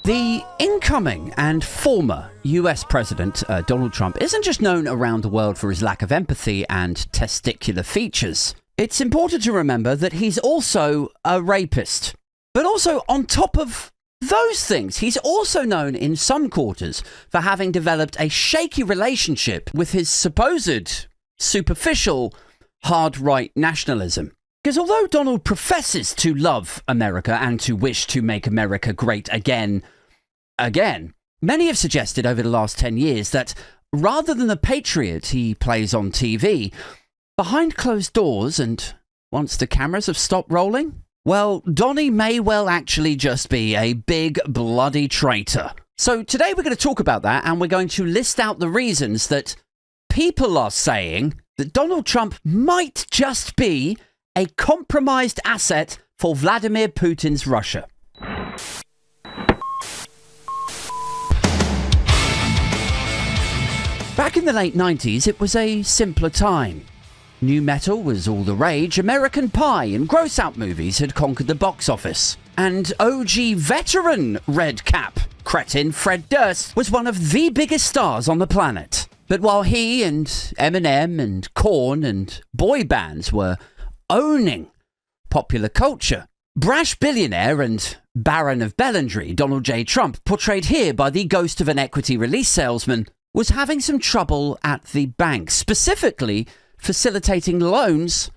The incoming and former US President Donald Trump isn't just known around the world for his lack of empathy and testicular features. It's important to remember that he's also a rapist. But also, on top of those things, he's also known in some quarters for having developed a shaky relationship with his supposed superficial hard-right nationalism. Because although Donald professes to love America and to wish to make America great again, many have suggested over the last 10 years that rather than the patriot he plays on TV, behind closed doors and once the cameras have stopped rolling, well, Donnie may well actually just be a big bloody traitor. So today we're going to talk about that, and we're going to list out the reasons that people are saying that Donald Trump might just be a compromised asset for Vladimir Putin's Russia. Back in the late 90s, it was a simpler time. New metal was all the rage, American Pie and gross-out movies had conquered the box office. And OG veteran red cap cretin Fred Durst was one of the biggest stars on the planet. But while he and Eminem and Korn and boy bands were owning popular culture, brash billionaire and Baron of Bellandry, Donald J. Trump, portrayed here by the ghost of an equity release salesman, was having some trouble at the bank, specifically facilitating loans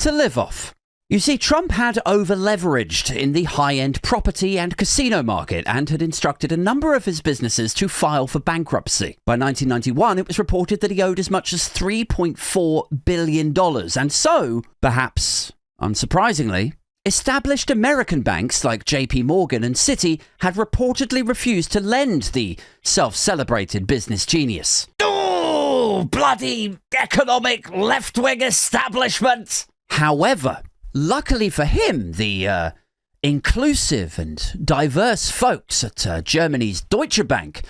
to live off. You see, Trump had over-leveraged in the high-end property and casino market and had instructed a number of his businesses to file for bankruptcy. By 1991, it was reported that he owed as much as $3.4 billion, and so, perhaps unsurprisingly, established American banks like JP Morgan and Citi had reportedly refused to lend the self-celebrated business genius. Oh, bloody economic left-wing establishment! However, luckily for him, the inclusive and diverse folks at Germany's Deutsche Bank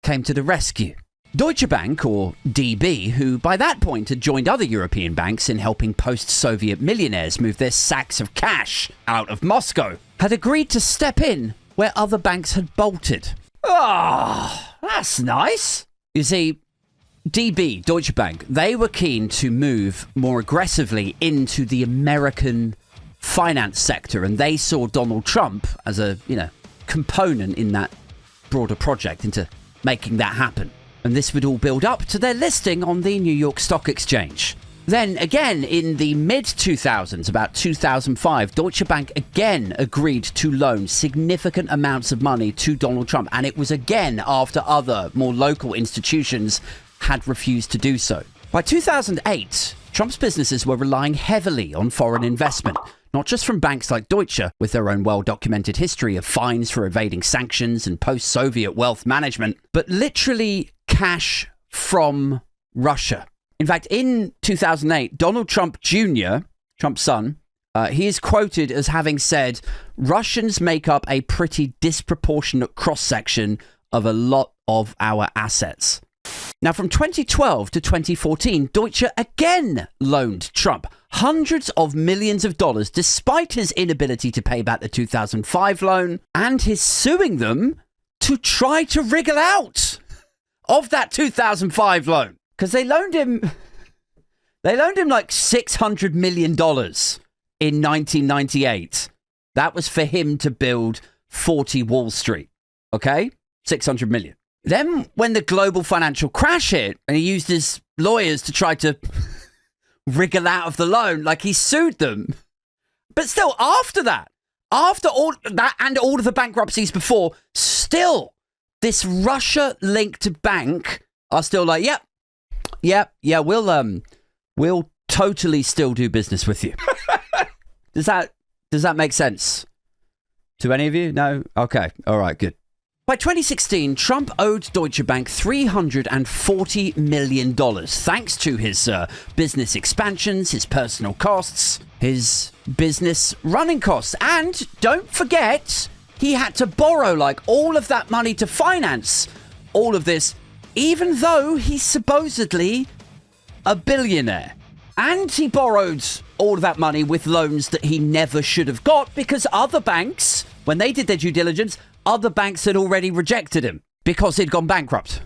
came to the rescue. Deutsche Bank, or DB, who by that point had joined other European banks in helping post-Soviet millionaires move their sacks of cash out of Moscow, had agreed to step in where other banks had bolted. Ah, that's nice. You see, DB, Deutsche Bank, they were keen to move more aggressively into the American finance sector, and they saw Donald Trump as a, component in that broader project into making that happen. And this would all build up to their listing on the New York Stock Exchange. Then again, in the mid-2000s, about 2005, Deutsche Bank again agreed to loan significant amounts of money to Donald Trump. And it was again after other, more local institutions had refused to do so. By 2008, Trump's businesses were relying heavily on foreign investment, not just from banks like Deutsche, with their own well-documented history of fines for evading sanctions and post-Soviet wealth management, but literally cash from Russia. In fact, in 2008, Donald Trump Jr., Trump's son, he is quoted as having said, "Russians make up a pretty disproportionate cross-section of a lot of our assets." Now, from 2012 to 2014, Deutsche again loaned Trump hundreds of millions of dollars despite his inability to pay back the 2005 loan and his suing them to try to wriggle out of that 2005 loan. Because they loaned him like $600 million in 1998. That was for him to build 40 Wall Street. Okay? 600 million. Then when the global financial crash hit and he used his lawyers to try to wriggle out of the loan, like he sued them. But still, after all that and all of the bankruptcies before, still this Russia-linked bank are still like, we'll totally still do business with you. Does that make sense to any of you? No? Okay. All right, good. By 2016, Trump owed Deutsche Bank $340 million, thanks to his business expansions, his personal costs, his business running costs. And don't forget, he had to borrow like all of that money to finance all of this, even though he's supposedly a billionaire. And he borrowed all of that money with loans that he never should have got because other banks, when they did their due diligence, other banks had already rejected him because he'd gone bankrupt.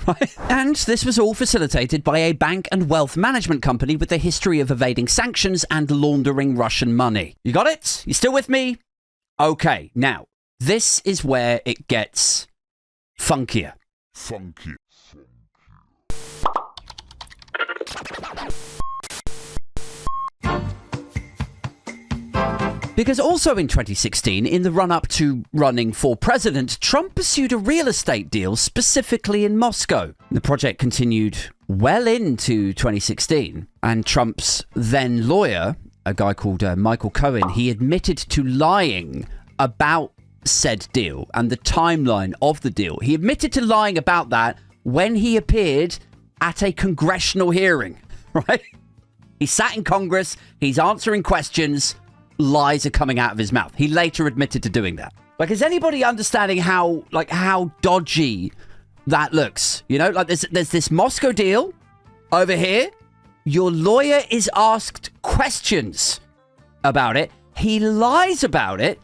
Right? And this was all facilitated by a bank and wealth management company with a history of evading sanctions and laundering Russian money. You got it? You still with me? Okay, now, this is where it gets funkier. Because also in 2016, in the run-up to running for president, Trump pursued a real estate deal specifically in Moscow. The project continued well into 2016, and Trump's then lawyer, a guy called Michael Cohen, he admitted to lying about said deal and the timeline of the deal. He admitted to lying about that when he appeared at a congressional hearing, right? He sat in Congress, he's answering questions, lies are coming out of his mouth. He later admitted to doing that. Like, is anybody understanding how dodgy that looks? You know, like there's this Moscow deal over here. Your lawyer is asked questions about it. He lies about it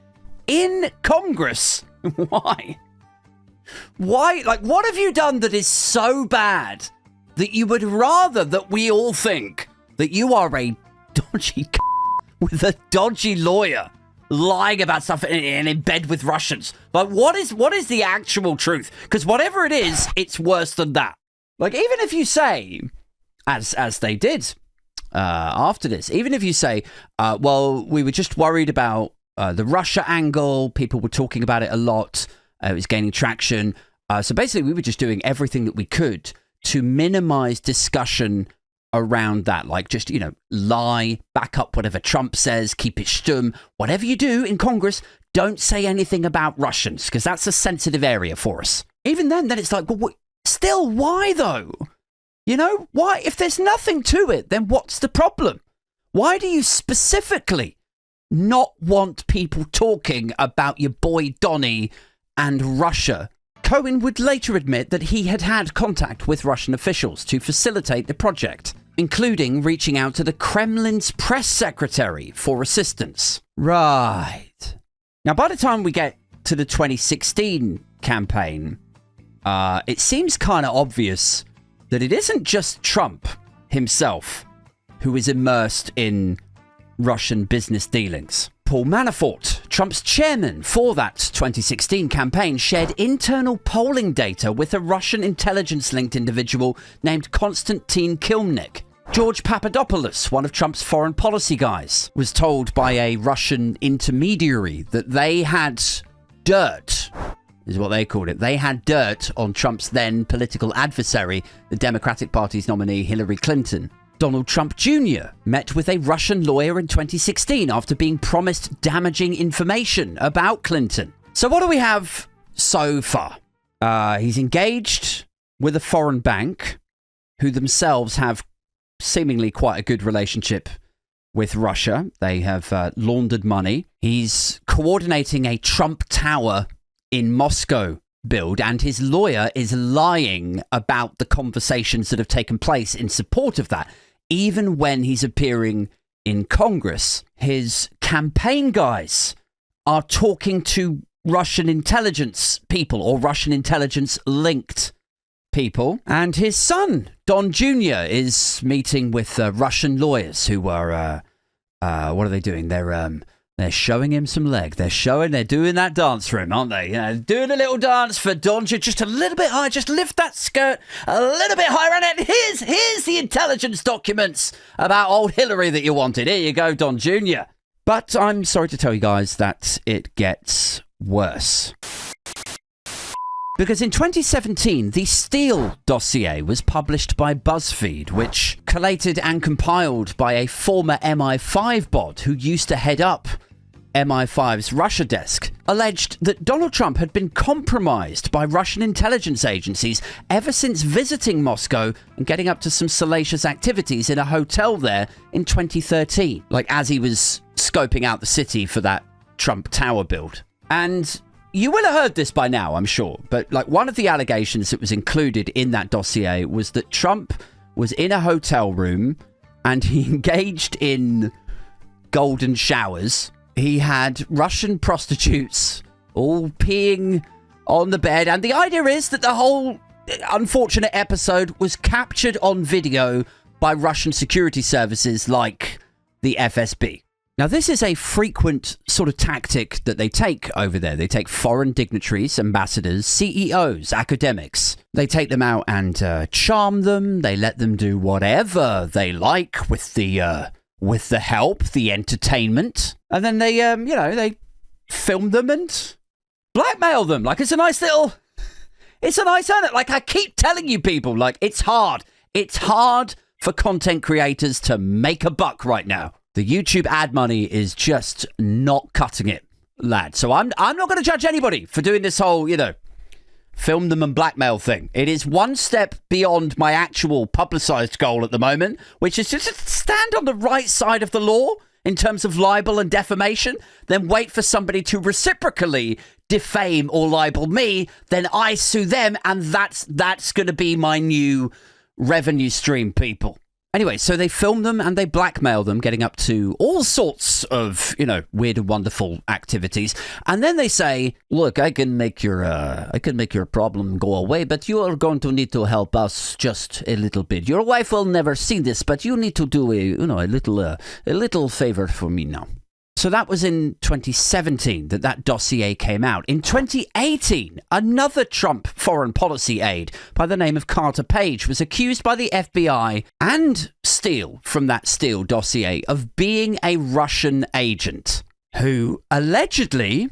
in Congress. Why? Why? Like, what have you done that is so bad that you would rather that we all think that you are a dodgy with a dodgy lawyer lying about stuff and in bed with Russians? Like, what is the actual truth? Because whatever it is, it's worse than that. Like, even if you say, as they did after this, even if you say, well, we were just worried about the Russia angle, people were talking about it a lot, it was gaining traction. So basically, we were just doing everything that we could to minimize discussion around that, like just, you know, lie, back up whatever Trump says, keep it stum. Whatever you do in Congress, don't say anything about Russians, because that's a sensitive area for us. Even then it's like, well, still, why though? You know, why? If there's nothing to it, then what's the problem? Why do you specifically not want people talking about your boy Donny and Russia? Cohen would later admit that he had had contact with Russian officials to facilitate the project, including reaching out to the Kremlin's press secretary for assistance. Right. Now, by the time we get to the 2016 campaign, it seems kind of obvious that it isn't just Trump himself who is immersed in Russian business dealings. Paul Manafort, Trump's chairman for that 2016 campaign, shared internal polling data with a Russian intelligence-linked individual named Konstantin Kilmnik. George Papadopoulos, one of Trump's foreign policy guys, was told by a Russian intermediary that they had dirt, is what they called it. They had dirt on Trump's then political adversary, the Democratic Party's nominee Hillary Clinton. Donald Trump Jr. met with a Russian lawyer in 2016 after being promised damaging information about Clinton. So what do we have so far? He's engaged with a foreign bank who themselves have seemingly quite a good relationship with Russia. They have laundered money. He's coordinating a Trump Tower in Moscow build, and his lawyer is lying about the conversations that have taken place in support of that. Even when he's appearing in Congress, his campaign guys are talking to Russian intelligence people or Russian intelligence linked people. And his son, Don Jr., is meeting with Russian lawyers who are, what are they doing? They're showing him some leg. They're doing that dance for him, aren't they? You know, doing a little dance for Don Jr. Just a little bit higher. Just lift that skirt a little bit higher. And here's the intelligence documents about old Hillary that you wanted. Here you go, Don Jr. But I'm sorry to tell you guys that it gets worse. Because in 2017, the Steele dossier was published by BuzzFeed, which collated and compiled by a former MI5 bot who used to head up MI5's Russia desk, alleged that Donald Trump had been compromised by Russian intelligence agencies ever since visiting Moscow and getting up to some salacious activities in a hotel there in 2013, like as he was scoping out the city for that Trump Tower build. And you will have heard this by now, I'm sure, but like one of the allegations that was included in that dossier was that Trump was in a hotel room and he engaged in golden showers. He had Russian prostitutes all peeing on the bed. And the idea is that the whole unfortunate episode was captured on video by Russian security services like the FSB. Now, this is a frequent sort of tactic that they take over there. They take foreign dignitaries, ambassadors, CEOs, academics. They take them out and charm them. They let them do whatever they like with the help, the entertainment. And then they, they film them and blackmail them. Like, it's a nice, isn't it? Like, I keep telling you people, like, it's hard. It's hard for content creators to make a buck right now. The YouTube ad money is just not cutting it, lad. So I'm not going to judge anybody for doing this whole, film them and blackmail thing. It is one step beyond my actual publicized goal at the moment, which is just to stand on the right side of the law in terms of libel and defamation, then wait for somebody to reciprocally defame or libel me, then I sue them, and that's going to be my new revenue stream, people. Anyway, so they film them and they blackmail them, getting up to all sorts of, weird and wonderful activities. And then they say, look, I can make your problem go away, but you are going to need to help us just a little bit. Your wife will never see this, but you need to do a little favor for me now. So that was in 2017 that dossier came out. In 2018, another Trump foreign policy aide by the name of Carter Page was accused by the FBI and Steele from that Steele dossier of being a Russian agent who allegedly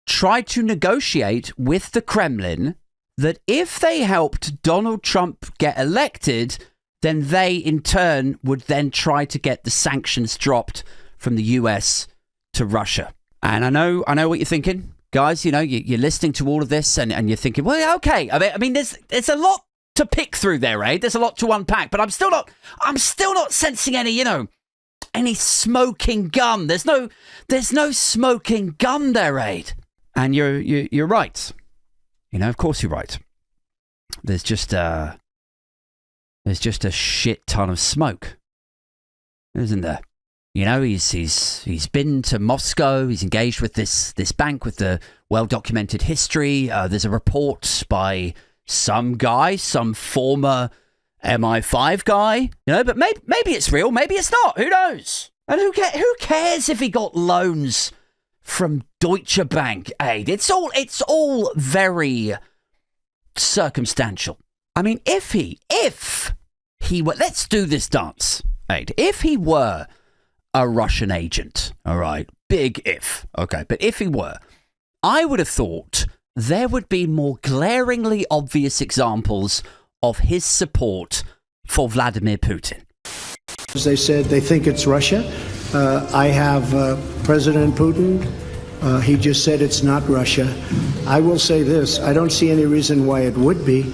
tried to negotiate with the Kremlin that if they helped Donald Trump get elected, then they in turn would then try to get the sanctions dropped from the US to Russia. And I know what you're thinking, guys. You're listening to all of this and you're thinking, well, okay. I mean, there's a lot to pick through there, eh? There's a lot to unpack, but I'm still not sensing any smoking gun. There's no smoking gun there, Aid. And you're right. Of course you're right. There's just a shit ton of smoke, isn't there? He's been to Moscow. He's engaged with this bank with the well-documented history. There's a report by some former MI5 guy. But maybe it's real. Maybe it's not. Who knows? And who cares if he got loans from Deutsche Bank? Aid. It's all very circumstantial. I mean, if he were, let's do this dance. Aid. If he were a Russian agent, all right, big if, okay, but if he were, I would have thought there would be more glaringly obvious examples of his support for Vladimir Putin. As they said, they think it's Russia. I have President Putin. He just said it's not Russia. I will say this, I don't see any reason why it would be.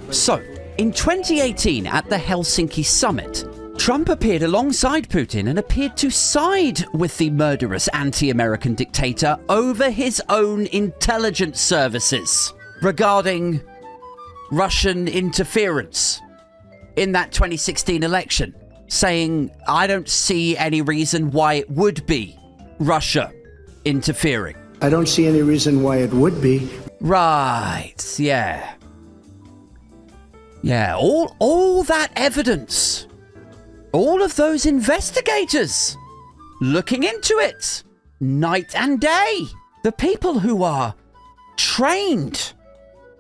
So, in 2018 at the Helsinki summit, Trump appeared alongside Putin and appeared to side with the murderous anti-American dictator over his own intelligence services regarding Russian interference in that 2016 election, saying, I don't see any reason why it would be Russia interfering. I don't see any reason why it would be. Right, yeah. Yeah, all that evidence. All of those investigators looking into it night and day. The people who are trained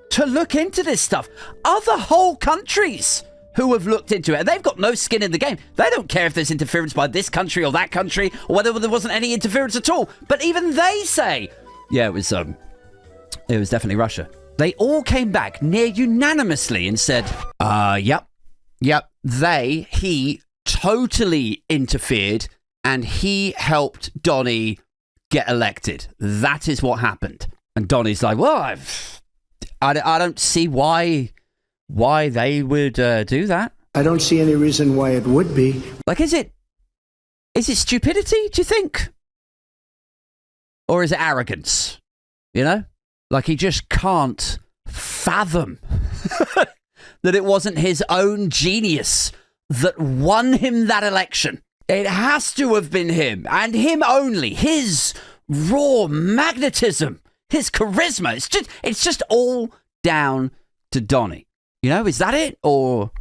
to look into this stuff. Other whole countries who have looked into it. They've got no skin in the game. They don't care if there's interference by this country or that country or whether there wasn't any interference at all. But even they say, yeah, it was definitely Russia. They all came back near unanimously and said, yep, he totally interfered and he helped Donnie get elected. That is what happened. And Donnie's like, well, I don't see why they would do that. I don't see any reason why it would be. Like, is it stupidity, do you think? Or is it arrogance? Like he just can't fathom that it wasn't his own genius that won him that election. It has to have been him and him only. His raw magnetism, his charisma. It's just all down to Donny. You know, is that it? Or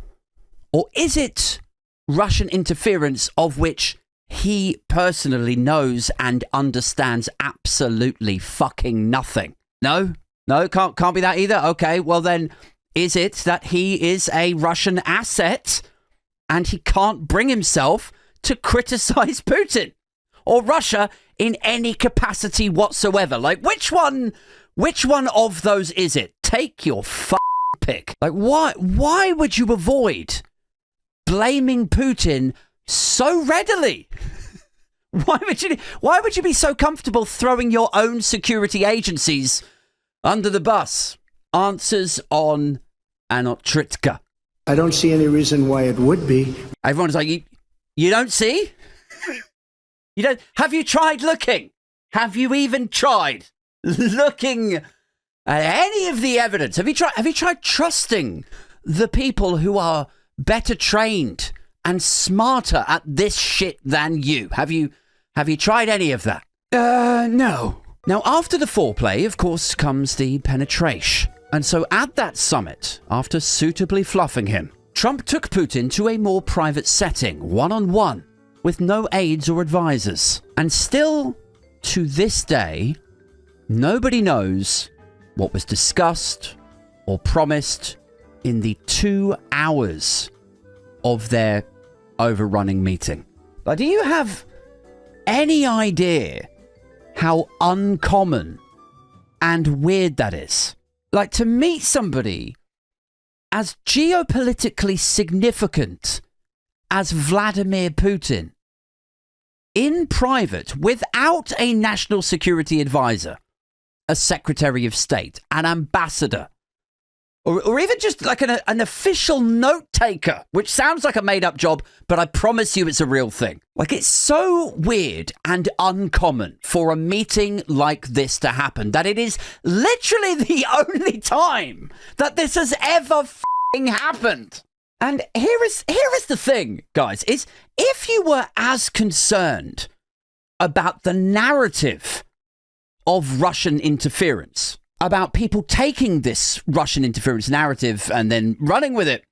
is it Russian interference of which he personally knows and understands absolutely fucking nothing? No, can't be that either. Okay, well then, is it that he is a Russian asset and he can't bring himself to criticize Putin or Russia in any capacity whatsoever? Like, which one of those is it? Take your pick. Like, why would you avoid blaming Putin so readily? Why would you be so comfortable throwing your own security agencies under the bus? Answers on Anotritka. I don't see any reason why it would be. Everyone's like, you don't see? You don't? Have you tried looking? Have you even tried looking at any of the evidence? Have you tried trusting the people who are better trained and smarter at this shit than you? Have you tried any of that? No. Now, after the foreplay, of course, comes the penetration. And so at that summit, after suitably fluffing him, Trump took Putin to a more private setting, one-on-one, with no aides or advisors. And still, to this day, nobody knows what was discussed or promised in the 2 hours of their overrunning meeting. But do you have any idea how uncommon and weird that is? Like, to meet somebody as geopolitically significant as Vladimir Putin in private without a national security advisor, a secretary of state, an ambassador, or even just like an official note taker, which sounds like a made up job, but I promise you it's a real thing. Like, it's so weird and uncommon for a meeting like this to happen that it is literally the only time that this has ever happened. And here is the thing, guys, is if you were as concerned about the narrative of Russian interference, about people taking this Russian interference narrative and then running with it,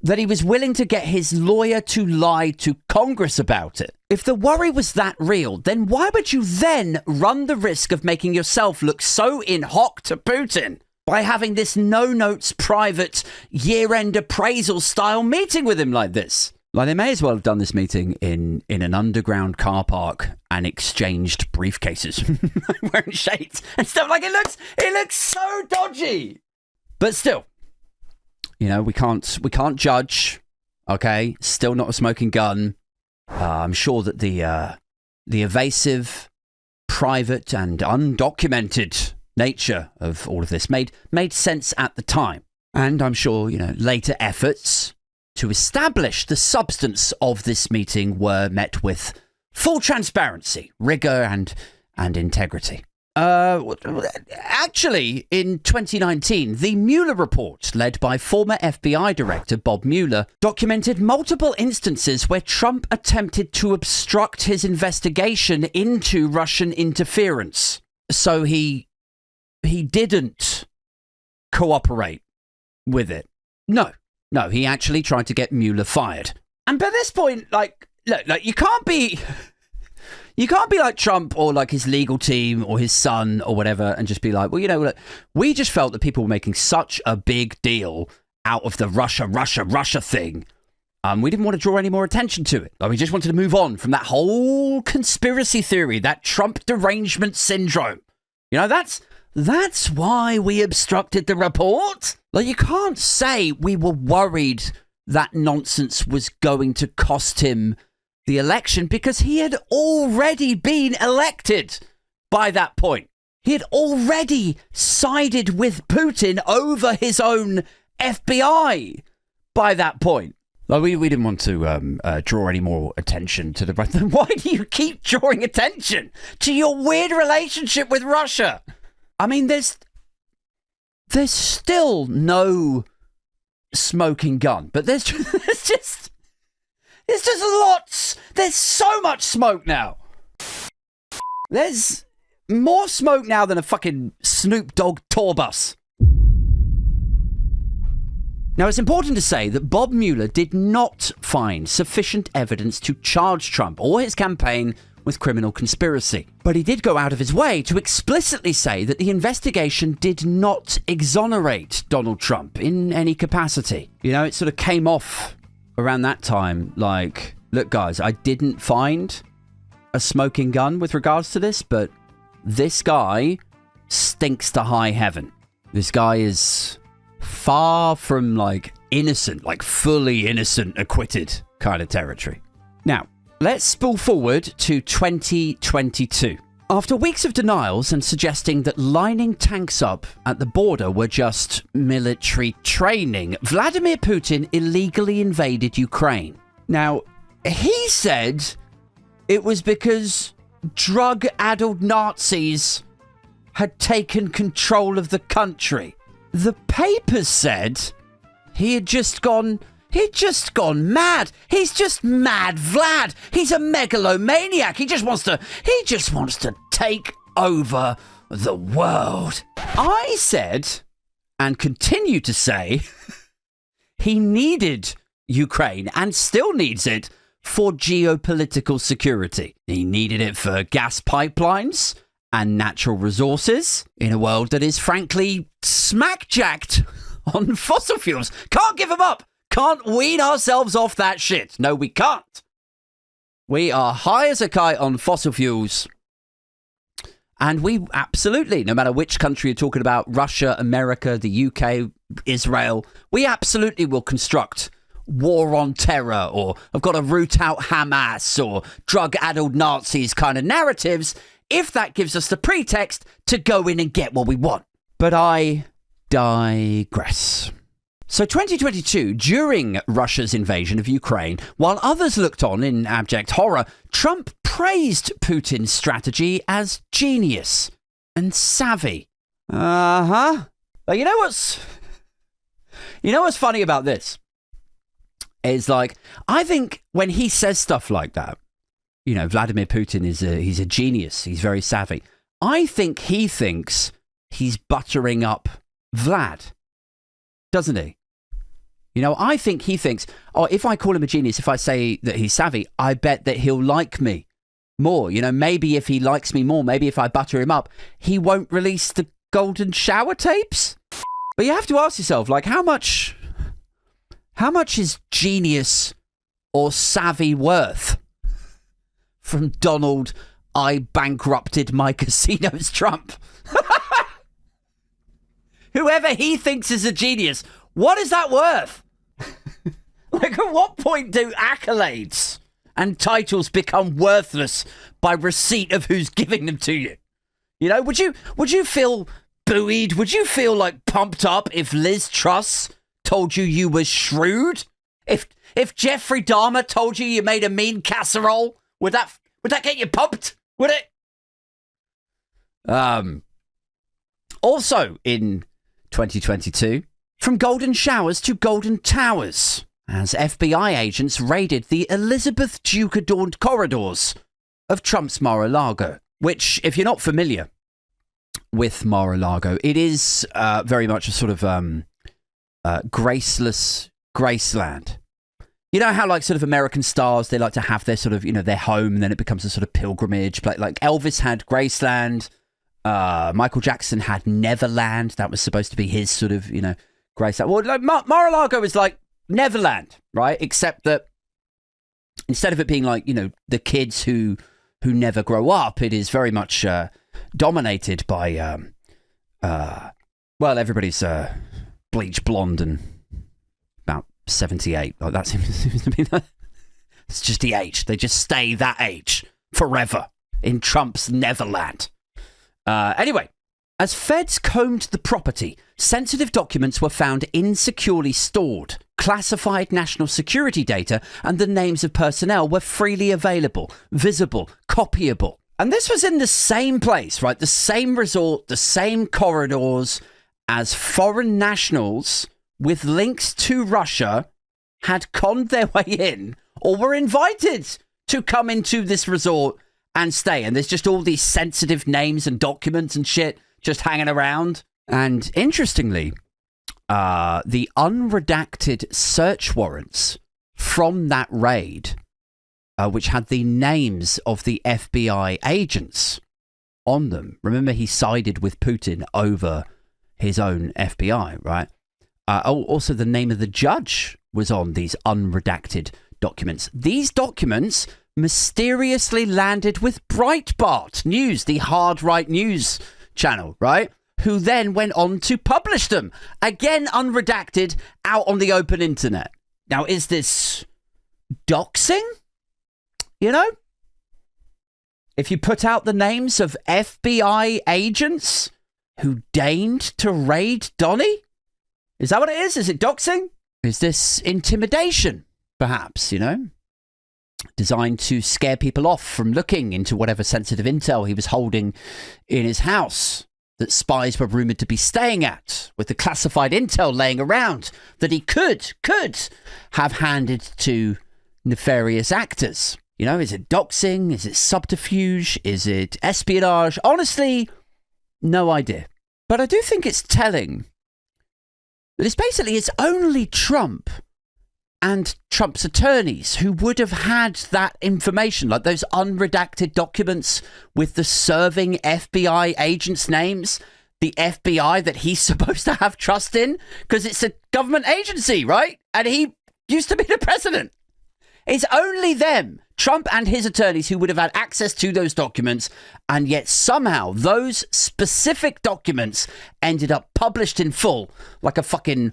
that he was willing to get his lawyer to lie to Congress about it. If the worry was that real, then why would you then run the risk of making yourself look so in hock to Putin by having this no-notes private year-end appraisal style meeting with him like this? Like, they may as well have done this meeting in an underground car park and exchanged briefcases, wearing shades and stuff. Like, it looks so dodgy. But still, you know, we can't judge. Okay, still not a smoking gun. I'm sure that the evasive, private, and undocumented nature of all of this made sense at the time, and I'm sure, you know, later efforts to establish the substance of this meeting were met with full transparency, rigor, and integrity. Actually, in 2019, the Mueller report, led by former FBI Director Bob Mueller, documented multiple instances where Trump attempted to obstruct his investigation into Russian interference. So he didn't cooperate with it. No, he actually tried to get Mueller fired. And by this point, like, look, you can't be like Trump or like his legal team or his son or whatever and just be like, well, you know, look, we just felt that people were making such a big deal out of the Russia thing. We didn't want to draw any more attention to it. Like, we just wanted to move on from that whole conspiracy theory, that Trump derangement syndrome. You know, that's why we obstructed the report. Like, you can't say we were worried that nonsense was going to cost him the election, because he had already been elected by that point. He had already sided with Putin over his own FBI by that point. Like, we didn't want to draw any more attention to the... Then why do you keep drawing attention to your weird relationship with Russia? I mean, there's still no smoking gun, but there's just lots. There's so much smoke now. There's more smoke now than a fucking Snoop Dogg tour bus. Now, it's important to say that Bob Mueller did not find sufficient evidence to charge Trump or his campaign with criminal conspiracy. But he did go out of his way to explicitly say that the investigation did not exonerate Donald Trump in any capacity. You know, it sort of came off around that time like, look, guys, I didn't find a smoking gun with regards to this, but this guy stinks to high heaven. This guy is far from like innocent, like fully innocent, acquitted kind of territory. Now, let's spool forward to 2022. After weeks of denials and suggesting that lining tanks up at the border were just military training, Vladimir Putin illegally invaded Ukraine. Now, he said it was because drug-addled Nazis had taken control of the country. The papers said he'd just gone mad. He's just mad Vlad. He's a megalomaniac. He just wants to take over the world. I said, and continue to say, he needed Ukraine and still needs it for geopolitical security. He needed it for gas pipelines and natural resources in a world that is frankly smack-jacked on fossil fuels. Can't give them up. Can't wean ourselves off that shit. No, we can't. We are high as a kite on fossil fuels. And we absolutely, no matter which country you're talking about, Russia, America, the UK, Israel, we absolutely will construct war on terror, or I've got to root out Hamas, or drug-addled Nazis kind of narratives, if that gives us the pretext to go in and get what we want. But I digress. So 2022, during Russia's invasion of Ukraine, while others looked on in abject horror, Trump praised Putin's strategy as genius and savvy. But you know what's funny about this? Is like, I think when he says stuff like that, you know, Vladimir Putin he's a genius. He's very savvy. I think he thinks he's buttering up Vlad, doesn't he? You know, I think he thinks, oh, if I call him a genius, if I say that he's savvy, I bet that he'll like me more. You know, maybe if he likes me more, maybe if I butter him up, he won't release the golden shower tapes. But you have to ask yourself, like, how much is genius or savvy worth from Donald, I bankrupted my casinos Trump? Whoever he thinks is a genius, what is that worth? Like, at what point do accolades and titles become worthless by receipt of who's giving them to you? You know, would you feel buoyed? Would you feel like pumped up if Liz Truss told you were shrewd? If Jeffrey Dahmer told you made a mean casserole, would that get you pumped? Would it? Also in 2022, from golden showers to golden towers, as FBI agents raided the Elizabeth Duke-adorned corridors of Trump's Mar-a-Lago, which, if you're not familiar with Mar-a-Lago, it is very much a sort of graceless Graceland. You know how, like, sort of American stars, they like to have their sort of, you know, their home, and then it becomes a sort of pilgrimage. Like Elvis had Graceland. Michael Jackson had Neverland. That was supposed to be his sort of, you know, Graceland. Well, like, Mar-a-Lago is like Neverland, right? Except that instead of it being like, you know, the kids who never grow up, it is very much dominated by, well, everybody's bleach blonde and about 78. Like, that seems to be it's just the age. They just stay that age forever in Trump's Neverland. Anyway, as feds combed the property, sensitive documents were found insecurely stored. Classified national security data and the names of personnel were freely available, visible, copyable. And this was in the same place, right? The same resort, the same corridors as foreign nationals with links to Russia had conned their way in or were invited to come into this resort and stay. And there's just all these sensitive names and documents and shit just hanging around. And interestingly, the unredacted search warrants from that raid, which had the names of the FBI agents on them. Remember, he sided with Putin over his own FBI, right? Also, the name of the judge was on these unredacted documents. These documents mysteriously landed with Breitbart News, the hard right news channel, right? Who then went on to publish them. Again, unredacted, out on the open internet. Now, is this doxing? You know? If you put out the names of FBI agents who deigned to raid Donny? Is that what it is? Is it doxing? Is this intimidation, perhaps, you know? Designed to scare people off from looking into whatever sensitive intel he was holding in his house that spies were rumoured to be staying at, with the classified intel laying around that he could have handed to nefarious actors. You know, is it doxing? Is it subterfuge? Is it espionage? Honestly, no idea. But I do think it's telling that it's only Trump and Trump's attorneys who would have had that information, like those unredacted documents with the serving FBI agents' names, the FBI that he's supposed to have trust in, because it's a government agency, right? And he used to be the president. It's only them, Trump and his attorneys, who would have had access to those documents, and yet somehow those specific documents ended up published in full, like a fucking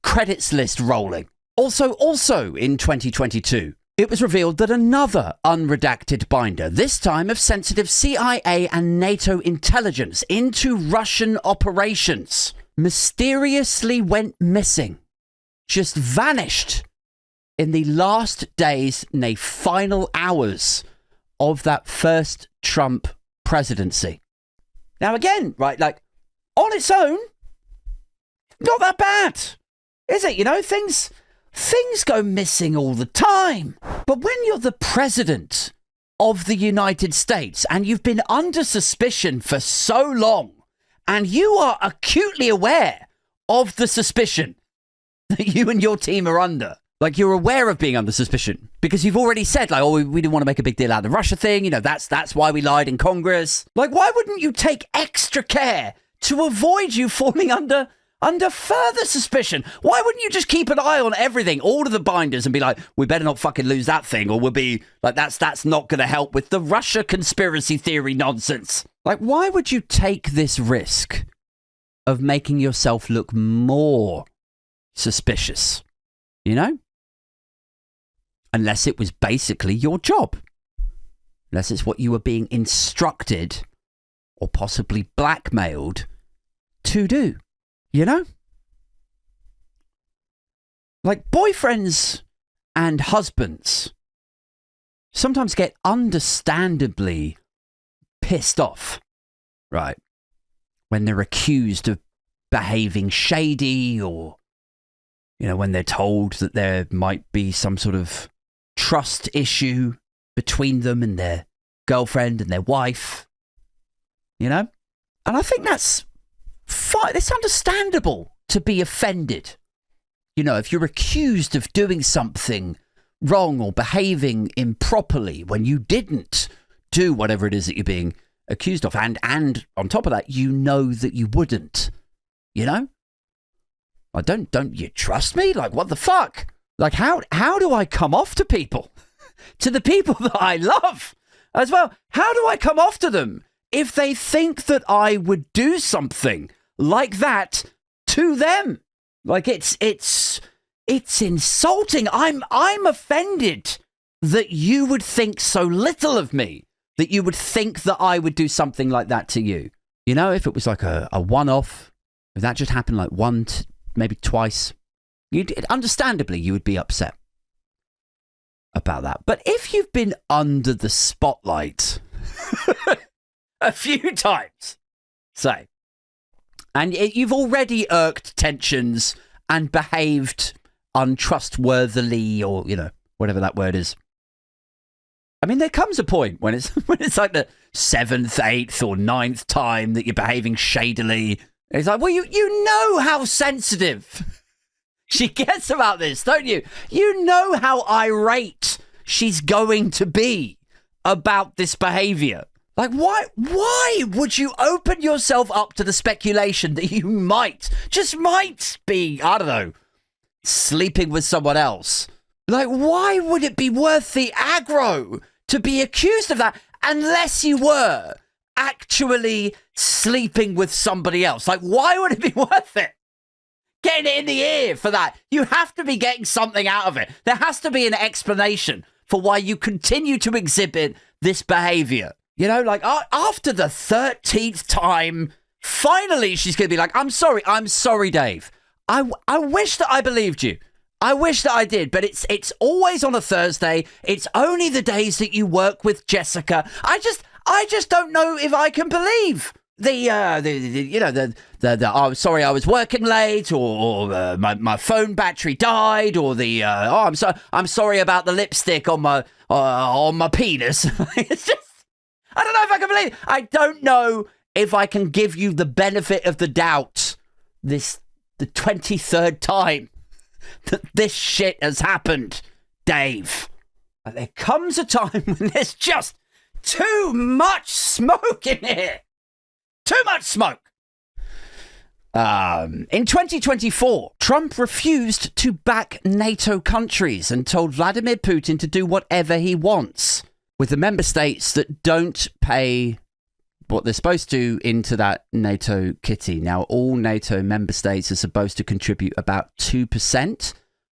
credits list rolling. Also in 2022, it was revealed that another unredacted binder, this time of sensitive CIA and NATO intelligence into Russian operations, mysteriously went missing, just vanished in the last days, nay, final hours of that first Trump presidency. Now again, right, like, on its own, not that bad, is it? You know, things go missing all the time. But when you're the president of the United States and you've been under suspicion for so long, and you are acutely aware of the suspicion that you and your team are under, like, you're aware of being under suspicion because you've already said, like, oh, we didn't want to make a big deal out of the Russia thing. You know, that's why we lied in Congress. Like, why wouldn't you take extra care to avoid you falling under further suspicion? Why wouldn't you just keep an eye on everything, all of the binders, and be like, we better not fucking lose that thing, or we'll be like, that's not going to help with the Russia conspiracy theory nonsense. Like, why would you take this risk of making yourself look more suspicious? You know? Unless it was basically your job. Unless it's what you were being instructed or possibly blackmailed to do. You know? Like, boyfriends and husbands sometimes get understandably pissed off, right? When they're accused of behaving shady, or, you know, when they're told that there might be some sort of trust issue between them and their girlfriend and their wife, you know? And I think that's fine. It's understandable to be offended. You know, if you're accused of doing something wrong or behaving improperly when you didn't do whatever it is that you're being accused of. And on top of that, you know that you wouldn't, you know? Like, don't you trust me? Like, what the fuck? Like, how do I come off to people? To the people that I love as well. How do I come off to them if they think that I would do something like that to them? Like, it's insulting. I'm offended that you would think so little of me, that you would think that I would do something like that to you. You know, if it was like a one-off, if that just happened like maybe twice, understandably, you would be upset about that. But if you've been under the spotlight a few times, say, and you've already irked tensions and behaved untrustworthily, or, you know, whatever that word is, I mean, there comes a point when it's like the 7th, 8th or 9th time that you're behaving shadily. It's like, well, you know how sensitive she gets about this, don't you? You know how irate she's going to be about this behavior. Like, why would you open yourself up to the speculation that you might be, I don't know, sleeping with someone else? Like, why would it be worth the aggro to be accused of that unless you were actually sleeping with somebody else? Like, why would it be worth it? Getting it in the ear for that. You have to be getting something out of it. There has to be an explanation for why you continue to exhibit this behavior. You know, like after the 13th time, finally she's going to be like, I'm sorry, Dave. I wish that I believed you. I wish that I did, but it's always on a Thursday. It's only the days that you work with Jessica. I just don't know if I can believe I'm sorry I was working late, or my phone battery died, or I'm sorry about the lipstick on my penis. It's just, I don't know if I can believe it. I don't know if I can give you the benefit of the doubt the 23rd time that this shit has happened, Dave. And there comes a time when there's just too much smoke in here. Too much smoke. In 2024, Trump refused to back NATO countries and told Vladimir Putin to do whatever he wants, with the member states that don't pay what they're supposed to into that NATO kitty. Now, all NATO member states are supposed to contribute about 2%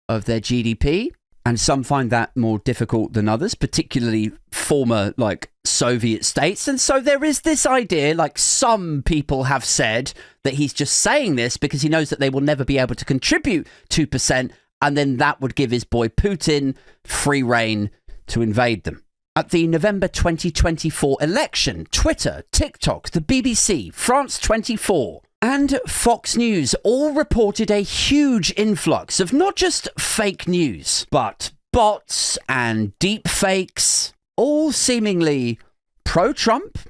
of their GDP, and some find that more difficult than others, particularly former, like, Soviet states. And so there is this idea, like some people have said, that he's just saying this because he knows that they will never be able to contribute 2%, and then that would give his boy Putin free rein to invade them. At the November 2024 election, Twitter, TikTok, the BBC, France 24, and Fox News all reported a huge influx of not just fake news, but bots and deep fakes, all seemingly pro-Trump,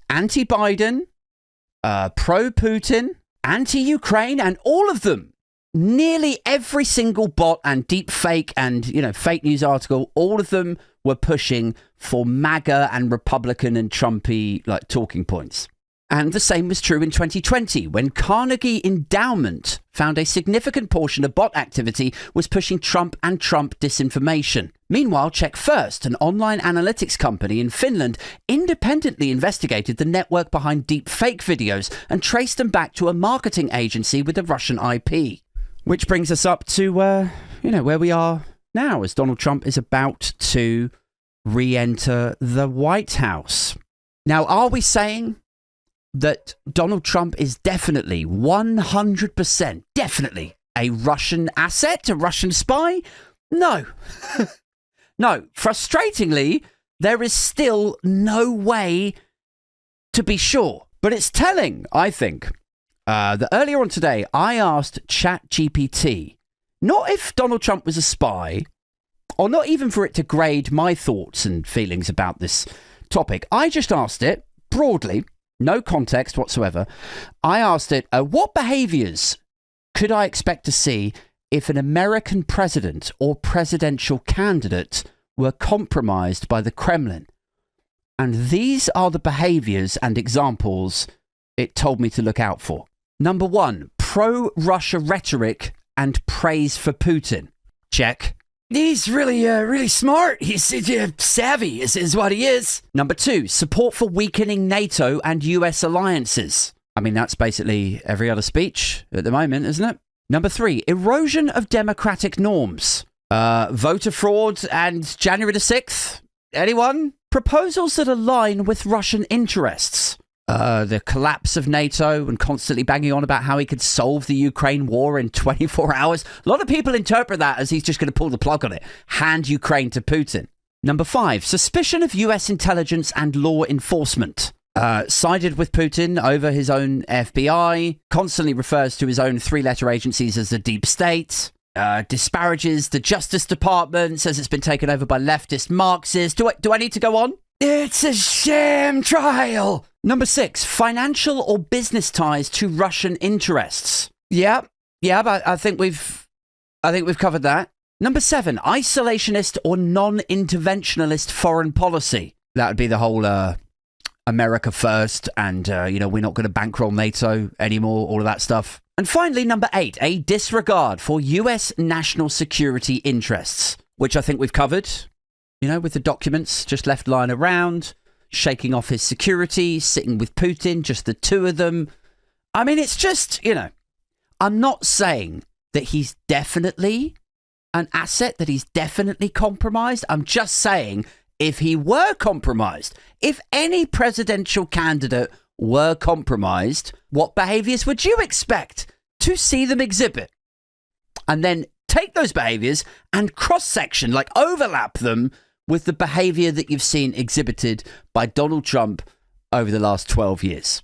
anti-Biden, pro-Putin, anti-Ukraine, and all of them, nearly every single bot and deep fake and, fake news article, all of them were pushing for MAGA and Republican and Trumpy, like, talking points. And the same was true in 2020, when Carnegie Endowment found a significant portion of bot activity was pushing Trump and Trump disinformation. Meanwhile, Check First, an online analytics company in Finland, independently investigated the network behind deep fake videos and traced them back to a marketing agency with a Russian IP. Which brings us up to, where we are now, as Donald Trump is about to re-enter the White House. Now, are we saying that Donald Trump is definitely, 100%, definitely a Russian asset, a Russian spy? No. No. Frustratingly, there is still no way to be sure. But it's telling, I think, that earlier on today, I asked ChatGPT, not if Donald Trump was a spy, or not even for it to grade my thoughts and feelings about this topic. I just asked it broadly, no context whatsoever. I asked it, what behaviors could I expect to see if an American president or presidential candidate were compromised by the Kremlin? And these are the behaviors and examples it told me to look out for. Number 1, pro-Russia rhetoric and praise for Putin. Check. He's really smart. He's savvy is what he is. Number 2, support for weakening NATO and US alliances. I mean, that's basically every other speech at the moment, isn't it? Number 3, erosion of democratic norms. Voter fraud and January the 6th. Anyone? Proposals that align with Russian interests. The collapse of NATO and constantly banging on about how he could solve the Ukraine war in 24 hours. A lot of people interpret that as he's just going to pull the plug on it. Hand Ukraine to Putin. Number 5, suspicion of US intelligence and law enforcement. Sided with Putin over his own FBI. Constantly refers to his own 3-letter agencies as the deep state. disparages the Justice Department, says it's been taken over by leftist Marxists. Do I need to go on? It's a sham trial. Number 6, financial or business ties to Russian interests. Yeah, but I think we've covered that. Number 7, isolationist or non-interventionalist foreign policy. That would be the whole America first and, we're not going to bankroll NATO anymore, all of that stuff. And finally, number 8, a disregard for US national security interests, which I think we've covered, with the documents just left lying around, shaking off his security, sitting with Putin, just the two of them. I mean, it's just, I'm not saying that he's definitely an asset, that he's definitely compromised. I'm just saying if he were compromised, if any presidential candidate were compromised, what behaviours would you expect to see them exhibit? And then take those behaviours and cross-section, like overlap them with the behaviour that you've seen exhibited by Donald Trump over the last 12 years.